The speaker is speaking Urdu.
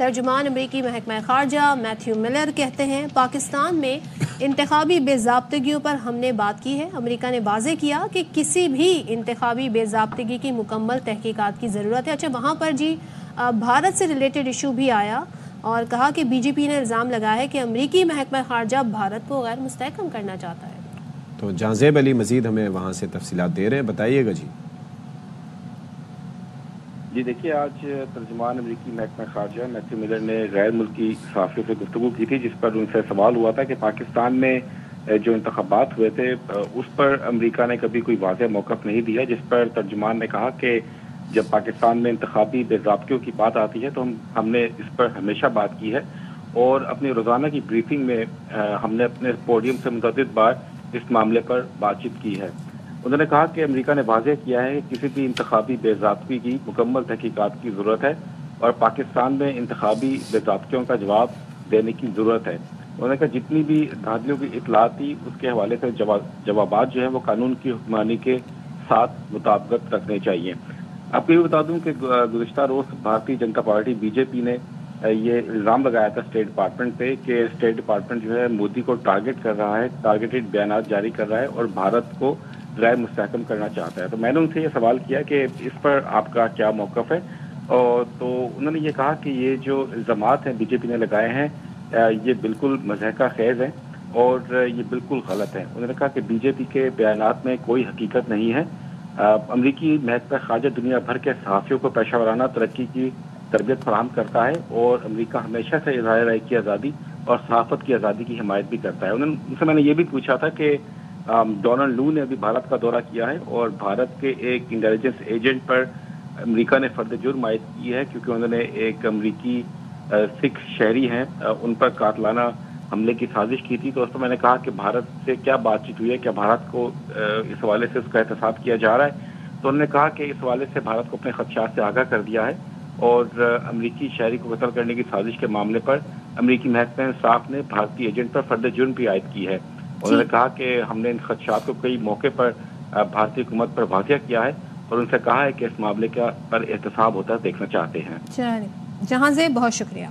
ترجمان امریکی محکمہ خارجہ میتھیو ملر کہتے ہیں پاکستان میں انتخابی بے ضابطگیوں پر ہم نے بات کی ہے. امریکہ نے واضح کیا کہ کسی بھی انتخابی بے ضابطگی کی مکمل تحقیقات کی ضرورت ہے. اچھا وہاں پر جی بھارت سے ریلیٹڈ ایشو بھی آیا اور کہا کہ بی جے پی نے الزام لگایا ہے کہ امریکی محکمہ خارجہ بھارت کو غیر مستحکم کرنا چاہتا ہے. تو جہانزیب علی مزید ہمیں وہاں سے تفصیلات دے رہے ہیں، بتائیے گا جی. جی دیکھیے، آج ترجمان امریکی محکمہ خارجہ میتھیو ملر نے غیر ملکی صحافیوں سے گفتگو کی تھی، جس پر ان سے سوال ہوا تھا کہ پاکستان میں جو انتخابات ہوئے تھے اس پر امریکہ نے کبھی کوئی واضح موقف نہیں دیا، جس پر ترجمان نے کہا کہ جب پاکستان میں انتخابی بے ضابطگیوں کی بات آتی ہے تو ہم نے اس پر ہمیشہ بات کی ہے اور اپنی روزانہ کی بریفنگ میں ہم نے اپنے پوڈیم سے متعدد بار اس معاملے پر بات چیت کی ہے. انہوں نے کہا کہ امریکہ نے واضح کیا ہے کہ کسی بھی انتخابی بے ضابطگی کی مکمل تحقیقات کی ضرورت ہے اور پاکستان میں انتخابی بے ضابطگیوں کا جواب دینے کی ضرورت ہے. انہوں نے کہا جتنی بھی دھاندلیوں کی اطلاعات تھی اس کے حوالے سے جوابات جو ہیں وہ قانون کی حکمرانی کے ساتھ مطابقت رکھنے چاہیے. آپ کو یہ بتا دوں کہ گزشتہ روز بھارتی جنتا پارٹی بی جے پی نے یہ الزام لگایا تھا اسٹیٹ ڈپارٹمنٹ پہ کہ اسٹیٹ ڈپارٹمنٹ جو ہے مودی کو ٹارگٹ کر رہا ہے، ٹارگیٹڈ بیانات جاری کر رہا ہے اور بھارت کو غیر مستحکم کرنا چاہتا ہے. تو میں نے ان سے یہ سوال کیا کہ اس پر آپ کا کیا موقف ہے، اور تو انہوں نے یہ کہا کہ یہ جو الزامات ہیں بی جے پی نے لگائے ہیں یہ بالکل مضحکہ خیز ہیں اور یہ بالکل غلط ہیں. انہوں نے کہا کہ بی جے پی کے بیانات میں کوئی حقیقت نہیں ہے. امریکی محکمہ خارجہ دنیا بھر کے صحافیوں کو پیشہ ورانہ ترقی کی تربیت فراہم کرتا ہے اور امریکہ ہمیشہ سے اظہار رائے کی آزادی اور صحافت کی آزادی کی حمایت بھی کرتا ہے. ان سے میں نے یہ بھی پوچھا تھا کہ ڈونلڈ لو نے ابھی بھارت کا دورہ کیا ہے اور بھارت کے ایک انٹیلیجنس ایجنٹ پر امریکہ نے فرد جرم عائد کی ہے کیونکہ انہوں نے ایک امریکی سکھ شہری ہیں ان پر قاتلانہ حملے کی سازش کی تھی. تو اس پر میں نے کہا کہ بھارت سے کیا بات چیت ہوئی ہے، کیا بھارت کو اس حوالے سے اس کا احتساب کیا جا رہا ہے. تو انہوں نے کہا کہ اس حوالے سے بھارت کو اپنے خدشات سے آگاہ کر دیا ہے اور امریکی شہری کو قتل کرنے کی سازش کے معاملے پر امریکی محکمہ انصاف نے بھارتی ایجنٹ پر فرد جرم بھی عائد کی ہے. انہوں نے کہا کہ ہم نے ان خدشات کو کئی موقع پر بھارتی حکومت پر واضح کیا ہے اور ان سے کہا ہے کہ اس معاملے پر احتساب ہوتا دیکھنا چاہتے ہیں. جہاں زیب بہت شکریہ.